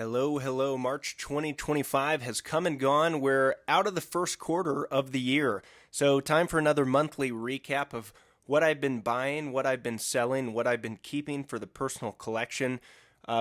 Hello, hello. March 2025 has come and gone. We're out of the first quarter of the year. So, time for another monthly recap of what I've been buying, what I've been selling, what I've been keeping for the personal collection.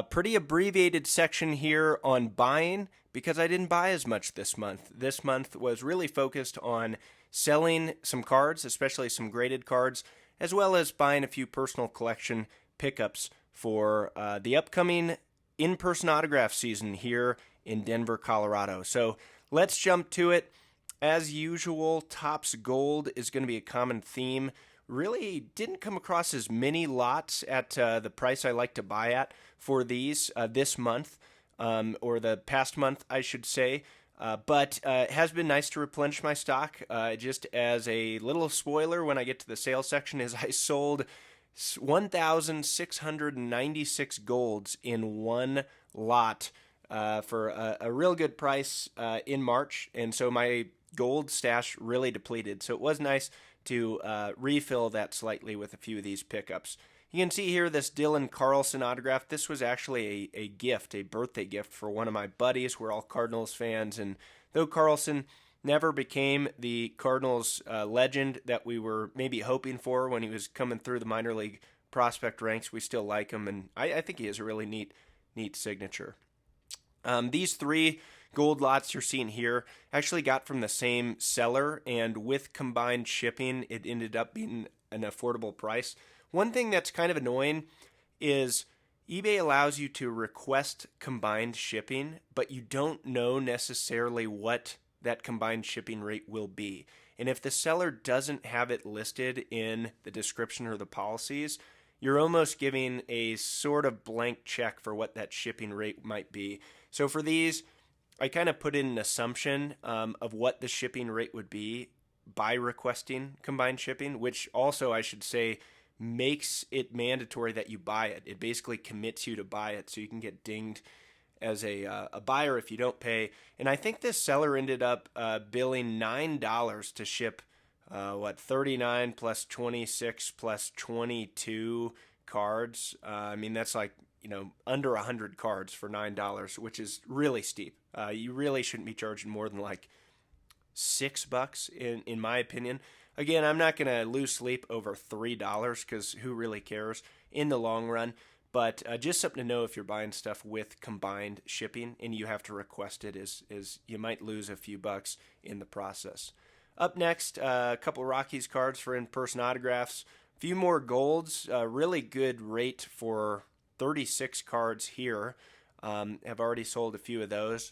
Pretty abbreviated section here on buying because I didn't buy as much this month. This month was really focused on selling some cards, especially some graded cards, as well as buying a few personal collection pickups for the upcoming in-person autograph season here in Denver, Colorado. So let's jump to it. As usual, Topps Gold is going to be a common theme. Really didn't come across as many lots at the price I like to buy at for these this month, or the past month, I should say. But it has been nice to replenish my stock. Just as a little spoiler, when I get to the sales section, is I sold 1,696 golds in one lot for a real good price in March. And so my gold stash really depleted. So it was nice to refill that slightly with a few of these pickups. You can see here this Dylan Carlson autograph. This was actually a gift, a birthday gift for one of my buddies. We're all Cardinals fans. And though Carlson never became the Cardinals legend that we were maybe hoping for when he was coming through the minor league prospect ranks, we still like him, and I think he has a really neat signature. These three gold lots you're seeing here actually got from the same seller, and with combined shipping, it ended up being an affordable price. One thing that's kind of annoying is eBay allows you to request combined shipping, but you don't know necessarily what that combined shipping rate will be. And if the seller doesn't have it listed in the description or the policies, you're almost giving a sort of blank check for what that shipping rate might be. So for these, I kind of put in an assumption of what the shipping rate would be by requesting combined shipping, which also, I should say, makes it mandatory that you buy it. It basically commits you to buy it, so you can get dinged as a buyer if you don't pay. And I think this seller ended up billing $9 to ship 39 plus 26 plus 22 cards. I mean, that's like, under 100 cards for $9, which is really steep. You really shouldn't be charging more than like $6 in my opinion. Again, I'm not going to lose sleep over $3 because who really cares in the long run. But just something to know if you're buying stuff with combined shipping and you have to request it is you might lose a few bucks in the process. Up next, a couple of Rockies cards for in-person autographs. A few more golds. Really good rate for 36 cards here. Have already sold a few of those.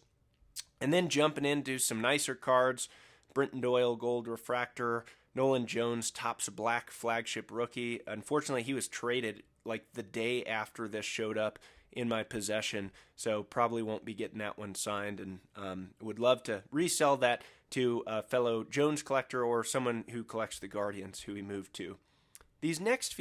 And then jumping into some nicer cards. Brenton Doyle Gold Refractor. Nolan Jones Topps Black Flagship Rookie. Unfortunately, he was traded like the day after this showed up in my possession, so probably won't be getting that one signed, and would love to resell that to a fellow Jones collector or someone who collects the Guardians who he moved to. These next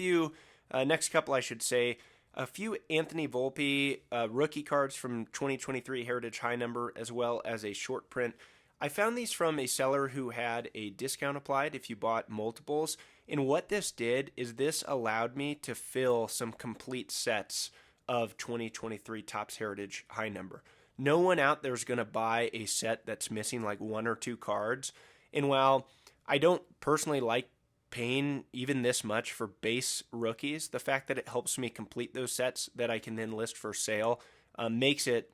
couple I should say, a few Anthony Volpe rookie cards from 2023 Heritage High Number, as well as a short print. I found these from a seller who had a discount applied if you bought multiples. And what this did is this allowed me to fill some complete sets of 2023 Topps Heritage High Number. No one out there is going to buy a set that's missing like one or two cards. And while I don't personally like paying even this much for base rookies, the fact that it helps me complete those sets that I can then list for sale makes it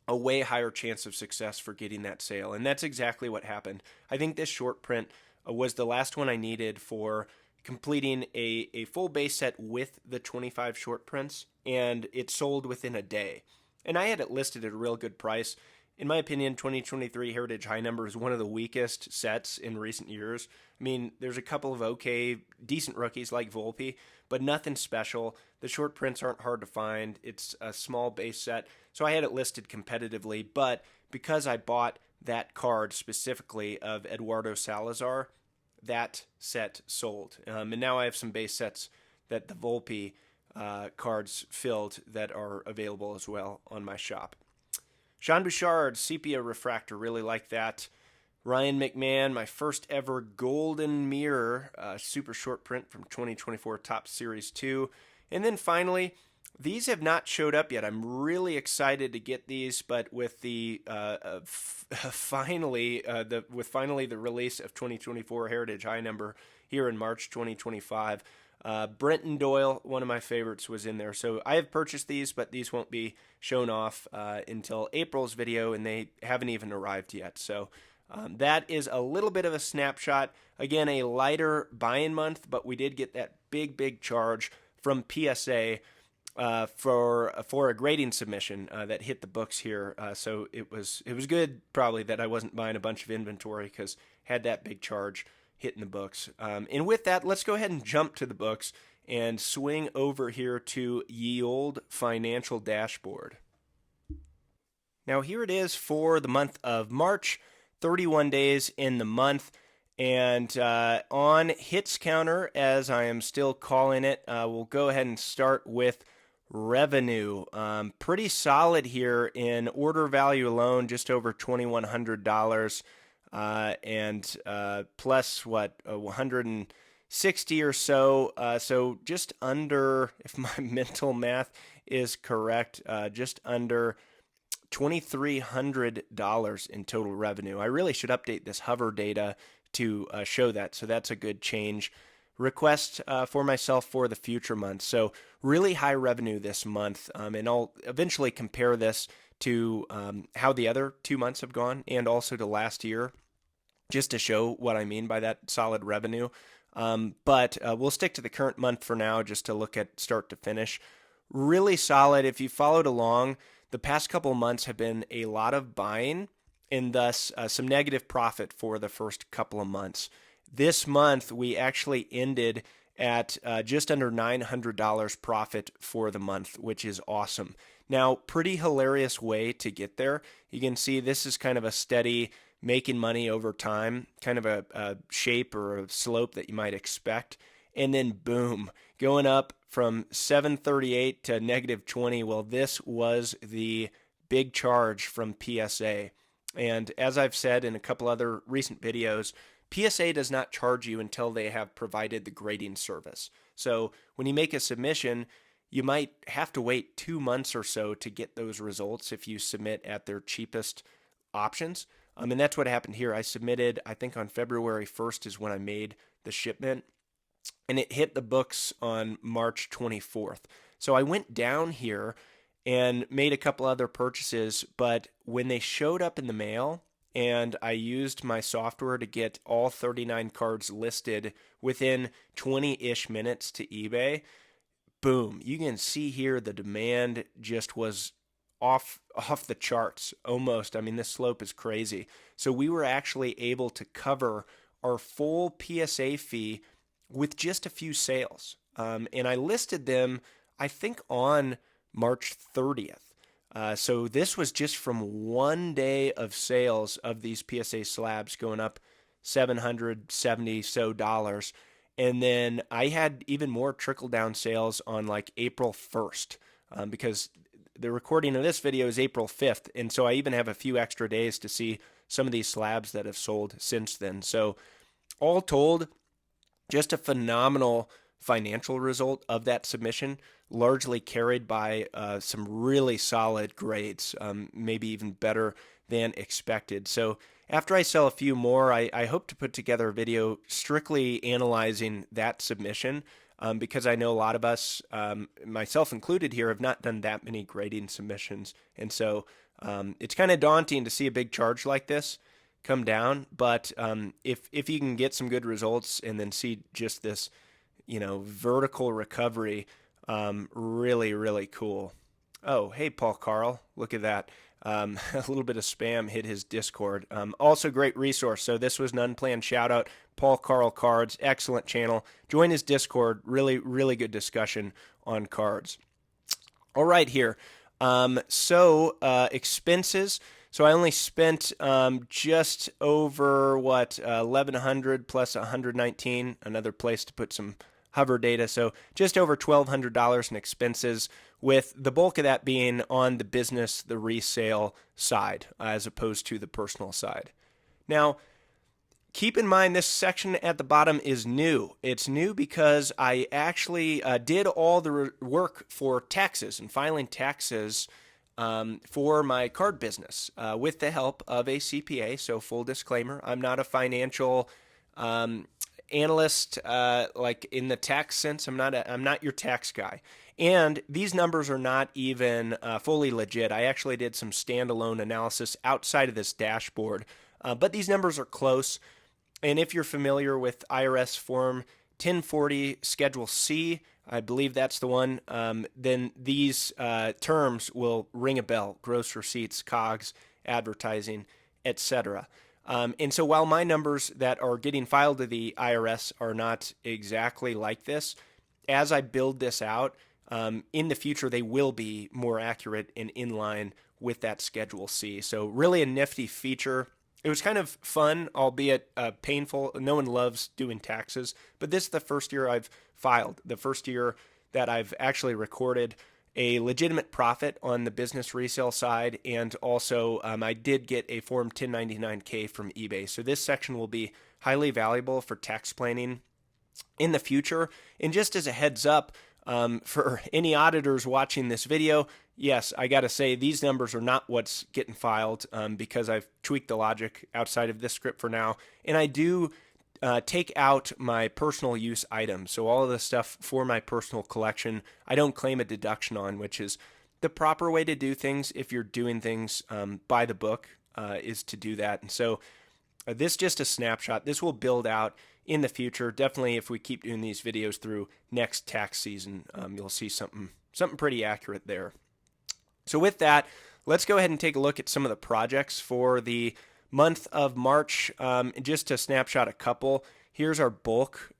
a way higher chance of success for getting that sale. And that's exactly what happened. I think this short print was the last one I needed for completing a full base set with the 25 short prints, and it sold within a day. And I had it listed at a real good price. In my opinion, 2023 Heritage High Number is one of the weakest sets in recent years. I mean, there's a couple of decent rookies like Volpe, but nothing special. The short prints aren't hard to find. It's a small base set, so I had it listed competitively. But because I bought that card specifically of Eduardo Salazar, that set sold. And now I have some base sets that the Volpe cards filled that are available as well on my shop. Sean Bouchard, Sepia Refractor, really like that. Ryan McMahon, my first ever Golden Mirror super short print from 2024 Topps Series 2. And then finally, these have not showed up yet. I'm really excited to get these, but with the finally the release of 2024 Heritage High number here in March 2025, Brenton Doyle, one of my favorites, was in there. So I have purchased these, but these won't be shown off until April's video, and they haven't even arrived yet. So that is a little bit of a snapshot. Again, a lighter buy-in month, but we did get that big charge from PSA for a grading submission that hit the books here. So it was good probably that I wasn't buying a bunch of inventory, because had that big charge hitting the books. And with that, let's go ahead and jump to the books and swing over here to Ye Olde Financial Dashboard. Now here it is for the month of March, 31 days in the month. And on hits counter, as I am still calling it, we'll go ahead and start with revenue. Pretty solid here in order value alone, just over $2,100, and plus what, 160 or so. So just under, if my mental math is correct, just under $2,300 in total revenue. I really should update this hover data to show that, so that's a good change. Request for myself for the future months. So really high revenue this month, and I'll eventually compare this to how the other 2 months have gone, and also to last year, just to show what I mean by that solid revenue. But we'll stick to the current month for now, just to look at start to finish. Really solid. If you followed along, the past couple months have been a lot of buying, and thus some negative profit for the first couple of months. This month, we actually ended at just under $900 profit for the month, which is awesome. Now, pretty hilarious way to get there. You can see this is kind of a steady making money over time, kind of a shape or a slope that you might expect. And then boom, going up from 738 to negative 20. Well, this was the big charge from PSA. And as I've said in a couple other recent videos, PSA does not charge you until they have provided the grading service. So when you make a submission, you might have to wait 2 months or so to get those results if you submit at their cheapest options. And that's what happened here. I submitted, I think on February 1st is when I made the shipment, and it hit the books on March 24th. So I went down here and made a couple other purchases, but when they showed up in the mail and I used my software to get all 39 cards listed within 20-ish minutes to eBay, boom, you can see here the demand just was off the charts almost. I mean, this slope is crazy. So we were actually able to cover our full PSA fee with just a few sales. And I listed them, I think, on March 30th. So this was just from 1 day of sales of these PSA slabs going up $770 so dollars. And then I had even more trickle down sales on like April 1st, because the recording of this video is April 5th. And so I even have a few extra days to see some of these slabs that have sold since then. So all told, just a phenomenal financial result of that submission, largely carried by some really solid grades, maybe even better than expected. So after I sell a few more, I hope to put together a video strictly analyzing that submission, because I know a lot of us, myself included here, have not done that many grading submissions. And so it's kind of daunting to see a big charge like this come down. But if you can get some good results and then see just this, vertical recovery, really, really cool. Oh, hey, Paul Carl, look at that. A little bit of spam hit his Discord. Also great resource. So this was an unplanned shout out. Paul Carl Cards, excellent channel. Join his Discord. Really, really good discussion on cards. All right, here. Expenses. So I only spent just over $1,100 plus $119. Another place to put some hover data. So just over $1,200 in expenses, with the bulk of that being on the business, the resale side, as opposed to the personal side. Now, Keep in mind, this section at the bottom is new. It's new because I actually did all the work for taxes and filing taxes for my card business with the help of a CPA. So, full disclaimer, I'm not a financial analyst like in the tax sense. I'm not your tax guy. And these numbers are not even fully legit. I actually did some standalone analysis outside of this dashboard, but these numbers are close. And if you're familiar with IRS Form 1040 Schedule C, I believe that's the one, then these terms will ring a bell: gross receipts, COGS, advertising, etc. And so while my numbers that are getting filed to the IRS are not exactly like this, as I build this out, in the future they will be more accurate and in line with that Schedule C. So really a nifty feature. It was kind of fun, albeit painful. No one loves doing taxes, but this is the first year I've filed, the first year that I've actually recorded a legitimate profit on the business resale side, and also I did get a Form 1099-K from eBay. So this section will be highly valuable for tax planning in the future. And just as a heads up, for any auditors watching this video, yes, I got to say these numbers are not what's getting filed because I've tweaked the logic outside of this script for now. And I do take out my personal use items. So all of the stuff for my personal collection, I don't claim a deduction on, which is the proper way to do things if you're doing things by the book, is to do that. And so this is just a snapshot. This will build out in the future. Definitely if we keep doing these videos through next tax season, you'll see something pretty accurate there. So with that, let's go ahead and take a look at some of the projects for the month of March. Just to snapshot a couple, here's our bulk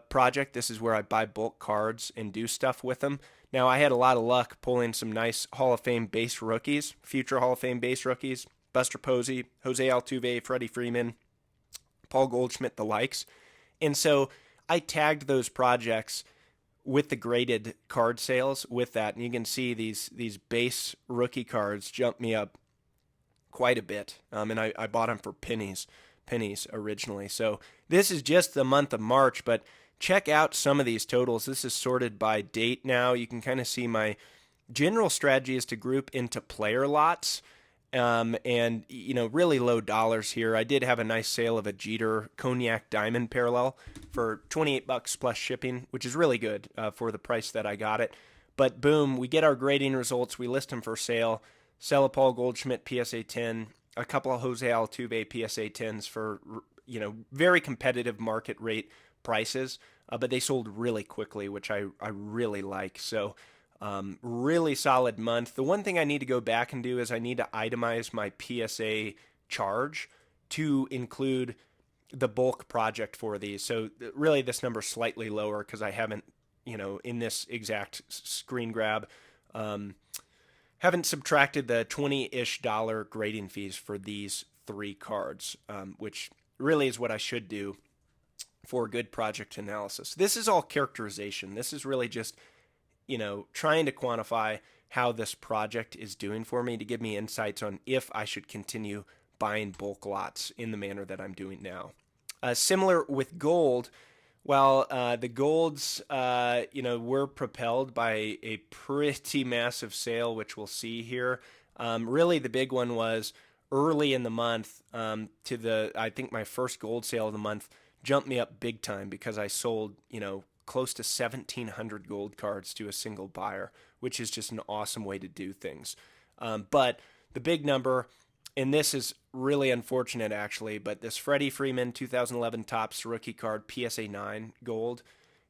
project. This is where I buy bulk cards and do stuff with them. Now, I had a lot of luck pulling some nice Hall of Fame base rookies, future Hall of Fame base rookies: Buster Posey, Jose Altuve, Freddie Freeman, Paul Goldschmidt, the likes. And so I tagged those projects with the graded card sales with that. And you can see these base rookie cards jump me up quite a bit. And I bought them for pennies originally. So this is just the month of March, but check out some of these totals. This is sorted by date now. You can kind of see my general strategy is to group into player lots. And, really low dollars here. I did have a nice sale of a Jeter Cognac Diamond parallel for $28 plus shipping, which is really good for the price that I got it. But boom, we get our grading results. We list them for sale. Sell a Paul Goldschmidt PSA 10, a couple of Jose Altuve PSA 10s for, very competitive market rate prices. But they sold really quickly, which I really like. So really solid month. The one thing I need to go back and do is I need to itemize my PSA charge to include the bulk project for these. So really this number is slightly lower because I haven't, in this exact screen grab, haven't subtracted the $20-ish grading fees for these three cards, which really is what I should do for good project analysis. This is all characterization. This is really just trying to quantify how this project is doing for me to give me insights on if I should continue buying bulk lots in the manner that I'm doing now. Similar with gold, while the golds, were propelled by a pretty massive sale, which we'll see here. Really, the big one was early in the month I think my first gold sale of the month jumped me up big time because I sold, close to 1,700 gold cards to a single buyer, which is just an awesome way to do things. But the big number, and this is really unfortunate actually, but this Freddie Freeman 2011 Topps rookie card PSA 9 gold,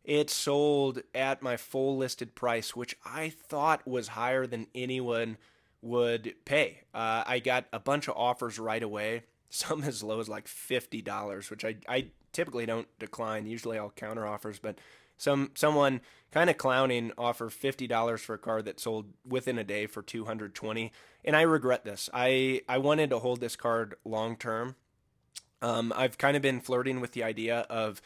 it sold at my full listed price, which I thought was higher than anyone would pay. I got a bunch of offers right away, some as low as like $50, which I typically don't decline. Usually I'll counter offers, but someone kind of clowning offered $50 for a card that sold within a day for $220, and I regret this. I wanted to hold this card long term. I've kind of been flirting with the idea of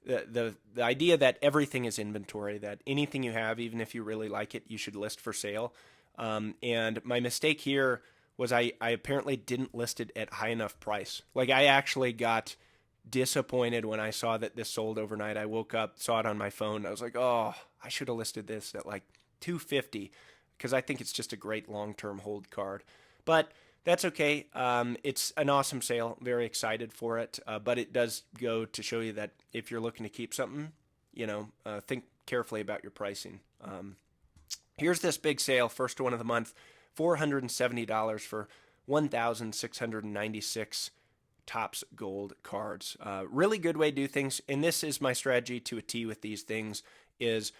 the idea that everything is inventory, that anything you have, even if you really like it, you should list for sale. And my mistake here was I apparently didn't list it at high enough price. Like I actually got disappointed when I saw that this sold overnight. I woke up, saw it on my phone. I was like, oh, I should have listed this at like 250 because I think it's just a great long-term hold card. But that's okay. It's an awesome sale. Very excited for it. But it does go to show you that if you're looking to keep something, think carefully about your pricing. Here's this big sale, first one of the month, $470 for 1,696 Topps Gold cards. Really good way to do things, and this is my strategy to a T with these things, is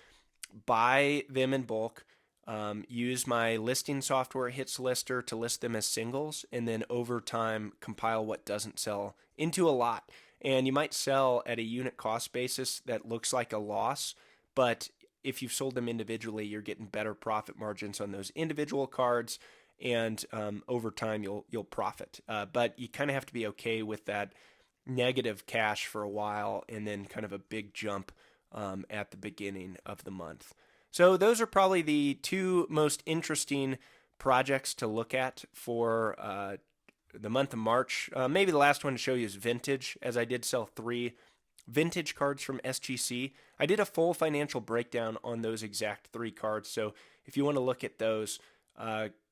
buy them in bulk, use my listing software, Hits Lister, to list them as singles, and then over time compile what doesn't sell into a lot. And you might sell at a unit cost basis that looks like a loss, but if you've sold them individually, you're getting better profit margins on those individual cards, and over time you'll profit. But you kind of have to be okay with that negative cash for a while, and then kind of a big jump at the beginning of the month. So those are probably the two most interesting projects to look at for the month of March. Maybe the last one to show you is vintage, as I did sell 3 vintage cards from SGC. I did a full financial breakdown on those exact 3 cards, so if you want to look at those,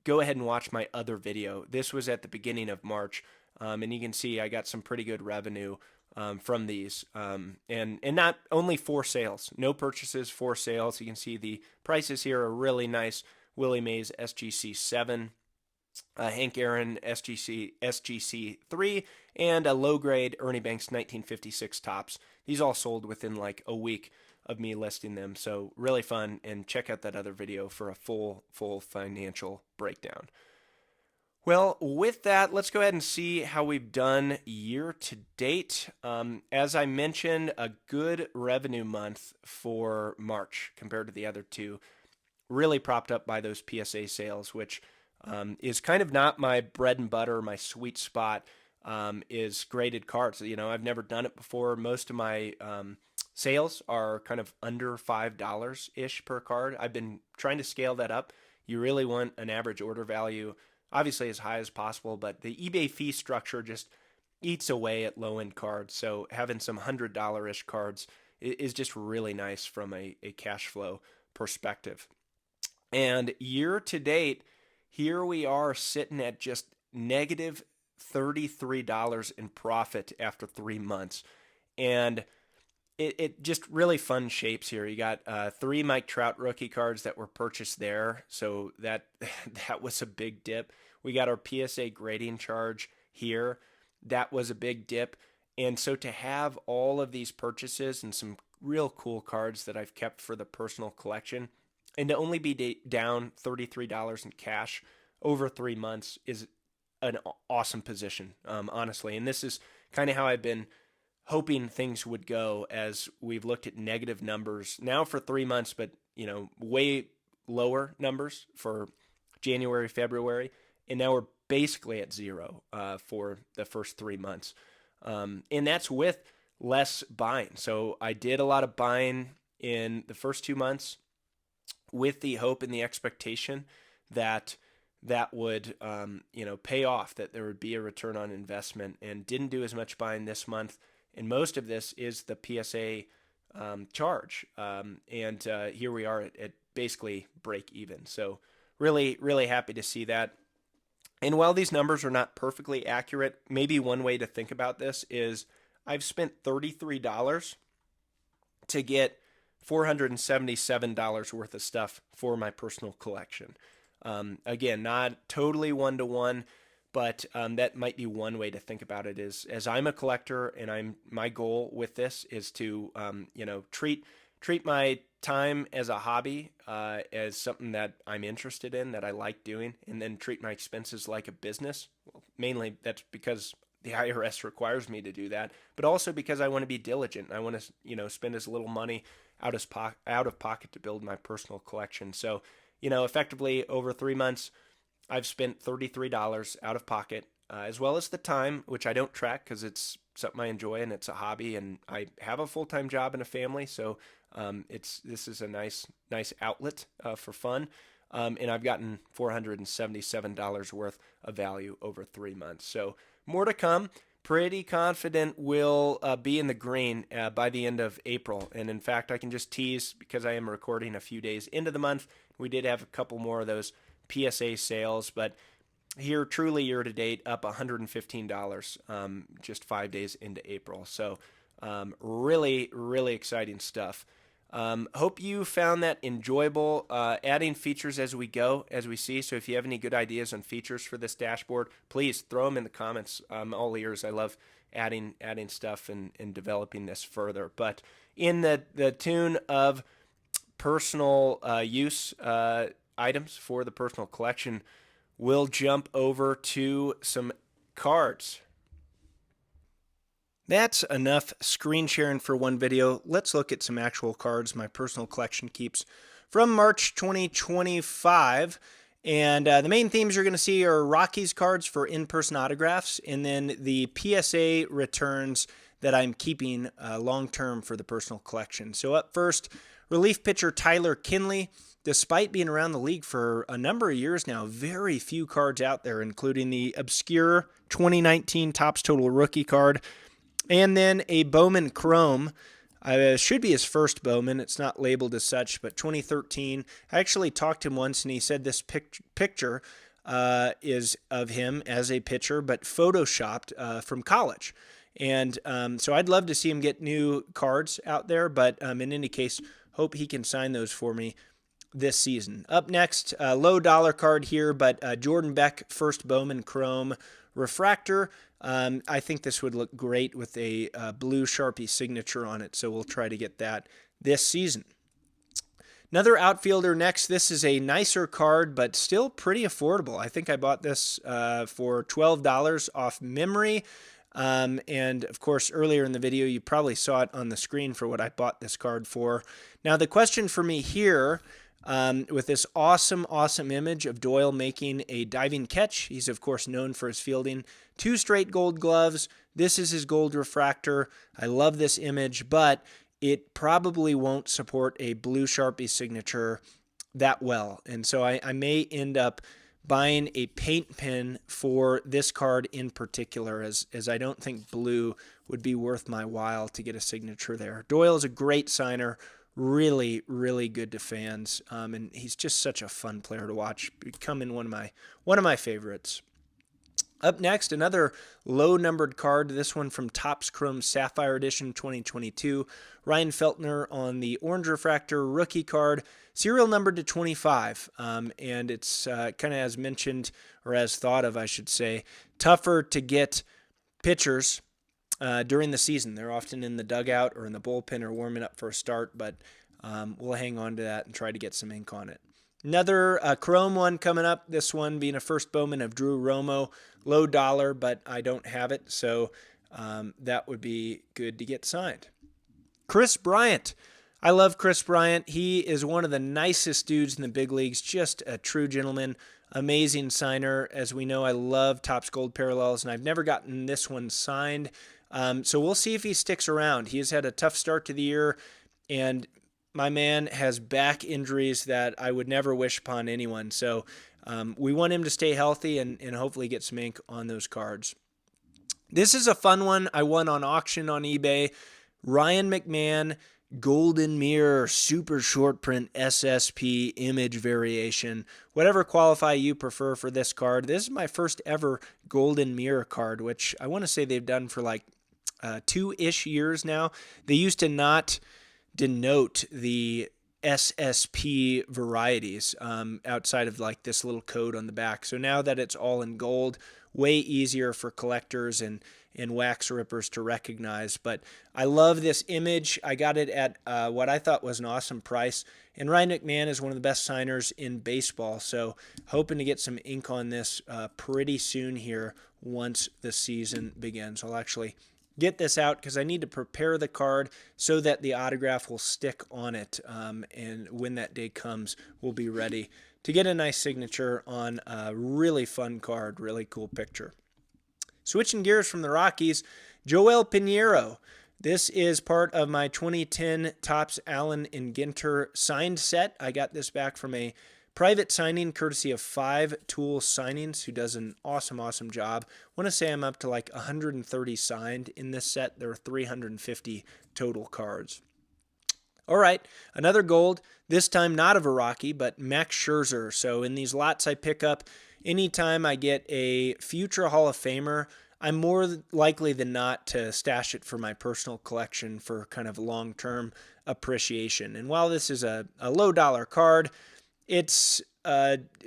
go ahead and watch my other video. This was at the beginning of March, and you can see I got some pretty good revenue from these, and not only 4 sales, no purchases, 4 sales. You can see the prices here are really nice. Willie Mays SGC 7, Hank Aaron SGC 3, and a low grade Ernie Banks 1956 Topps. These all sold within like a week of me listing them, so really fun. And check out that other video for a full financial breakdown. Well, with that, let's go ahead and see how we've done year to date. As I mentioned, a good revenue month for March compared to the other 2, really propped up by those PSA sales, which is kind of not my bread and butter. My sweet spot is graded cards. I've never done it before. Most of my sales are kind of under $5-ish per card. I've been trying to scale that up. You really want an average order value, obviously as high as possible, but the eBay fee structure just eats away at low-end cards. So having some $100-ish cards is just really nice from a cash flow perspective. And year to date, here we are sitting at just negative $33 in profit after 3 months. And it just really fun shapes here. You got 3 Mike Trout rookie cards that were purchased there, so that was a big dip. We got our PSA grading charge here. That was a big dip. And so to have all of these purchases and some real cool cards that I've kept for the personal collection, and to only be down $33 in cash over 3 months is an awesome position, honestly. And this is kind of how I've been hoping things would go as we've looked at negative numbers now for 3 months, but way lower numbers for January, February, and now we're basically at 0 for the first 3 months. And that's with less buying. So I did a lot of buying in the first 2 months with the hope and the expectation that would pay off, that there would be a return on investment, and didn't do as much buying this month. And most of this is the PSA charge. And here we are at basically break even. So really, really happy to see that. And while these numbers are not perfectly accurate, maybe one way to think about this is I've spent $33 to get $477 worth of stuff for my personal collection. Again, not totally one-to-one, but that might be one way to think about it. Is as I'm a collector, and my goal with this is to treat my time as a hobby, as something that I'm interested in, that I like doing, and then treat my expenses like a business. Well, mainly that's because the IRS requires me to do that, but also because I want to be diligent. I want to spend as little money out of pocket to build my personal collection. So effectively over 3 months, I've spent $33 out of pocket, as well as the time, which I don't track because it's something I enjoy and it's a hobby, and I have a full-time job and a family, so this is a nice outlet for fun, and I've gotten $477 worth of value over 3 months. So more to come. pretty confident we'll be in the green by the end of April. And in fact, I can just tease, because I am recording a few days into the month, we did have a couple more of those PSA sales, but here truly year to date up $115 just 5 days into April. So really, really exciting stuff. Hope you found that enjoyable, adding features as we go, as we see. So if you have any good ideas on features for this dashboard, please throw them in the comments. I'm all ears. I love adding stuff and developing this further. But in the tune of personal use items for the personal collection, we'll jump over to some cards. That's enough screen sharing for one video. Let's look at some actual cards my personal collection keeps from March 2025. And the main themes you're going to see are Rockies cards for in-person autographs, and then the PSA returns that I'm keeping long-term for the personal collection. So up first, relief pitcher Tyler Kinley. Despite being around the league for a number of years now, very few cards out there, including the obscure 2019 Topps Total rookie card. And then a Bowman Chrome. Should be his first Bowman. It's not labeled as such, but 2013. I actually talked to him once, and he said this picture is of him as a pitcher, but photoshopped from college. And so I'd love to see him get new cards out there, but in any case, hope he can sign those for me this season. Up next, low dollar card here, but Jordan Beck, first Bowman Chrome refractor. I think this would look great with a blue Sharpie signature on it, so we'll try to get that this season. Another outfielder next. This is a nicer card, but still pretty affordable. I think I bought this for $12 off memory. And of course, earlier in the video, you probably saw it on the screen for what I bought this card for. Now, the question for me here, with this awesome image of Doyle making a diving catch. He's, of course, known for his fielding. 2 straight gold gloves. This is his gold refractor. I love this image, but it probably won't support a blue Sharpie signature that well. And so I may end up buying a paint pen for this card in particular, as I don't think blue would be worth my while to get a signature there. Doyle is a great signer. Really, really good to fans, and he's just such a fun player to watch, becoming one of my favorites. Up next, another low-numbered card, this one from Topps Chrome Sapphire Edition 2022. Ryan Feltner on the orange refractor rookie card, serial numbered to 25, and it's kind of as mentioned, or as thought of, I should say, tougher to get pitchers during the season. They're often in the dugout or in the bullpen or warming up for a start, but we'll hang on to that and try to get some ink on it. Another Chrome one coming up, this one being a first Bowman of Drew Romo. Low dollar, but I don't have it, so that would be good to get signed. Chris Bryant. I love Chris Bryant. He is one of the nicest dudes in the big leagues, just a true gentleman. Amazing signer. As we know, I love Topps Gold Parallels, and I've never gotten this one signed. So we'll see if he sticks around. He has had a tough start to the year, and my man has back injuries that I would never wish upon anyone. So we want him to stay healthy and hopefully get some ink on those cards. This is a fun one I won on auction on eBay. Ryan McMahon Golden Mirror Super Short Print SSP image variation. Whatever qualify you prefer for this card. This is my first ever Golden Mirror card, which I want to say they've done for like 2-ish years now. They used to not denote the SSP varieties outside of like this little code on the back. So now that it's all in gold, way easier for collectors and wax rippers to recognize. But I love this image. I got it at what I thought was an awesome price. And Ryan McMahon is one of the best signers in baseball. So hoping to get some ink on this pretty soon here once the season begins. I'll actually get this out because I need to prepare the card so that the autograph will stick on it. And when that day comes, we'll be ready to get a nice signature on a really fun card, really cool picture. Switching gears from the Rockies, Joel Pinheiro. This is part of my 2010 Topps Allen and Ginter signed set. I got this back from a Private signing courtesy of 5 Tool Signings, who does an awesome job. I want to say I'm up to like 130 signed in this set. There are 350 total cards. All right, another gold, this time not of a Rocky, but Max Scherzer. So in these lots I pick up, anytime I get a future Hall of Famer, I'm more likely than not to stash it for my personal collection for kind of long-term appreciation. And while this is a low-dollar card, it's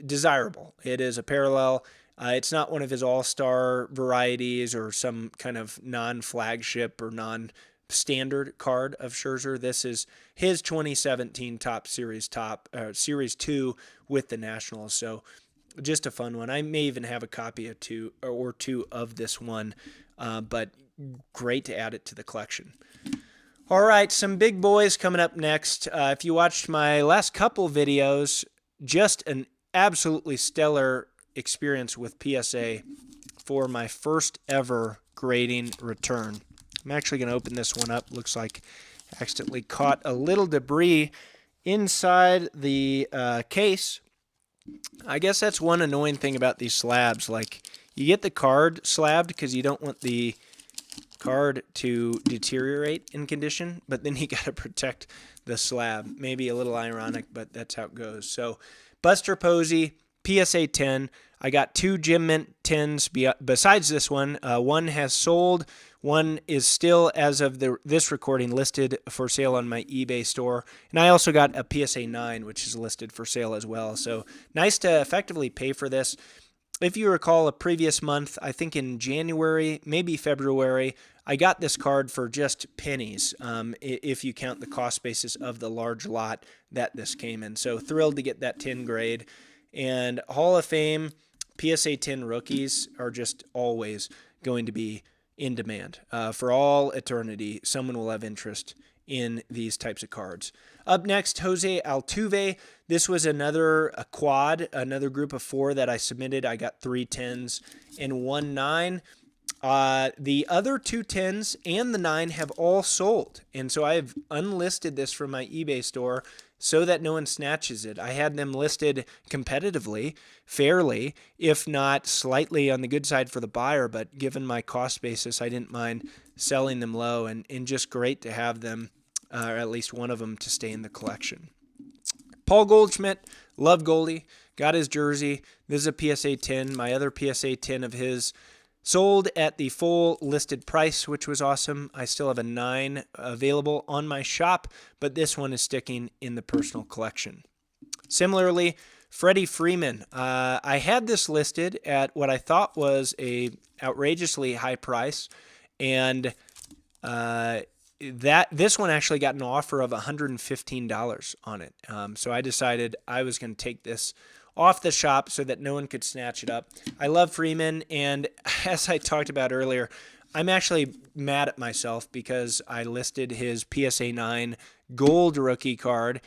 desirable. It is a parallel. It's not one of his all-star varieties or some kind of non-flagship or non-standard card of Scherzer. This is his 2017 Series 2 with the Nationals. So just a fun one. I may even have a copy of two of this one, but great to add it to the collection. All right, some big boys coming up next. If you watched my last couple videos, just an absolutely stellar experience with PSA for my first ever grading return. I'm actually going to open this one up. Looks like I accidentally caught a little debris inside the case. I guess that's one annoying thing about these slabs. Like, you get the card slabbed because you don't want the card to deteriorate in condition, but then you got to protect the slab. Maybe a little ironic, but that's how it goes. So, Buster Posey, PSA 10. I got 2 Gem Mint 10s besides this one. One has sold. One is still, as of this recording, listed for sale on my eBay store. And I also got a PSA 9, which is listed for sale as well. So nice to effectively pay for this. If you recall a previous month, I think in January, maybe February, I got this card for just pennies, if you count the cost basis of the large lot that this came in. So thrilled to get that 10 grade. And Hall of Fame PSA 10 rookies are just always going to be in demand. For all eternity, someone will have interest in these types of cards. Up next, Jose Altuve. This was another quad, another group of 4 that I submitted. I got 3 10s and 1 9. The other 2 10s and the 9 have all sold. And so I have unlisted this from my eBay store so that no one snatches it. I had them listed competitively, fairly, if not slightly on the good side for the buyer, but given my cost basis, I didn't mind selling them low, and just great to have them, or at least one of them, to stay in the collection. Paul Goldschmidt, love Goldie, got his jersey. This is a PSA 10. My other PSA 10 of his sold at the full listed price, which was awesome. I still have a 9 available on my shop, but this one is sticking in the personal collection. Similarly, Freddie Freeman. I had this listed at what I thought was a outrageously high price, and this one actually got an offer of $115 on it. So I decided I was going to take this off the shop so that no one could snatch it up. I love Freeman, and as I talked about earlier, I'm actually mad at myself because I listed his PSA 9 gold rookie card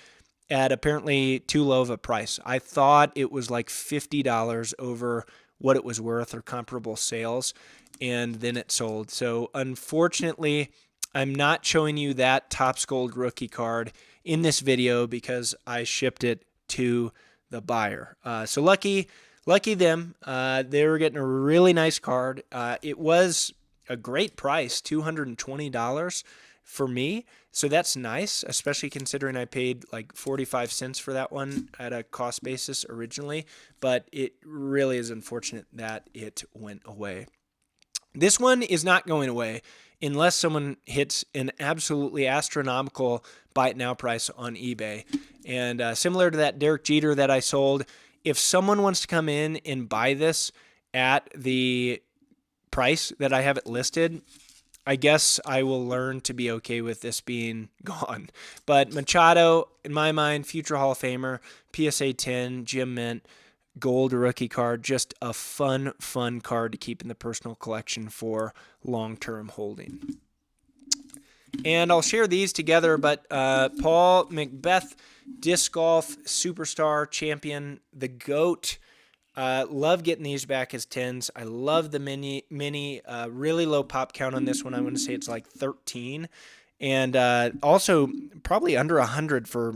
at apparently too low of a price. I thought it was like $50 over what it was worth or comparable sales, and then it sold. So unfortunately, I'm not showing you that Topps Gold rookie card in this video because I shipped it to the buyer. So lucky them. They were getting a really nice card. It was a great price, $220 for me. So that's nice, especially considering I paid like 45 cents for that one at a cost basis originally. But it really is unfortunate that it went away. This one is not going away unless someone hits an absolutely astronomical buy it now price on eBay. And similar to that Derek Jeter that I sold, if someone wants to come in and buy this at the price that I have it listed, I guess I will learn to be okay with this being gone. But Machado, in my mind, future Hall of Famer, PSA 10, Gem Mint, gold rookie card, just a fun card to keep in the personal collection for long-term holding. And I'll share these together, but Paul McBeth, disc golf superstar champion, the GOAT. Love getting these back as 10s. I love the mini, really low pop count on this one. I want to say it's like 13. And also probably under 100 for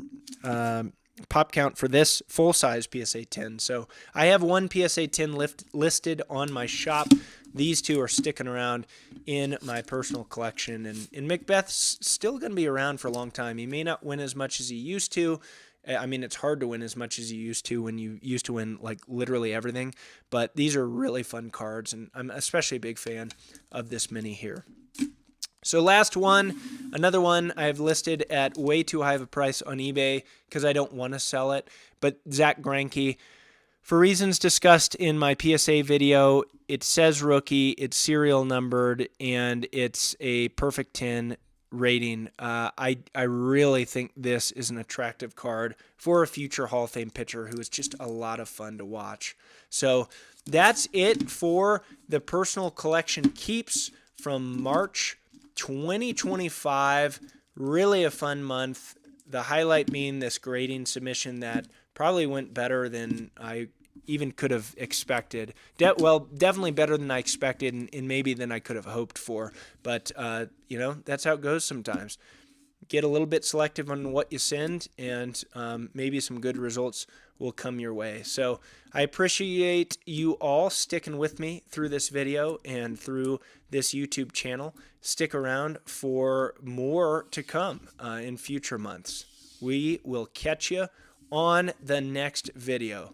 pop count for this full-size PSA 10. So I have one PSA 10 listed on my shop. These two are sticking around in my personal collection. And Macbeth's still going to be around for a long time. He may not win as much as he used to. I mean, it's hard to win as much as you used to when you used to win like literally everything. But these are really fun cards, and I'm especially a big fan of this mini here. So last one, another one I have listed at way too high of a price on eBay because I don't want to sell it. But Zach Greinke, for reasons discussed in my PSA video, it says rookie, it's serial numbered, and it's a perfect 10 rating. I really think this is an attractive card for a future Hall of Fame pitcher who is just a lot of fun to watch. So that's it for the personal collection keeps from March 2025. Really a fun month. The highlight being this grading submission that probably went better than I even could have expected. Definitely better than I expected, and maybe than I could have hoped for. But, that's how it goes sometimes. Get a little bit selective on what you send, and maybe some good results will come your way. So I appreciate you all sticking with me through this video and through this YouTube channel. Stick around for more to come in future months. We will catch you on the next video.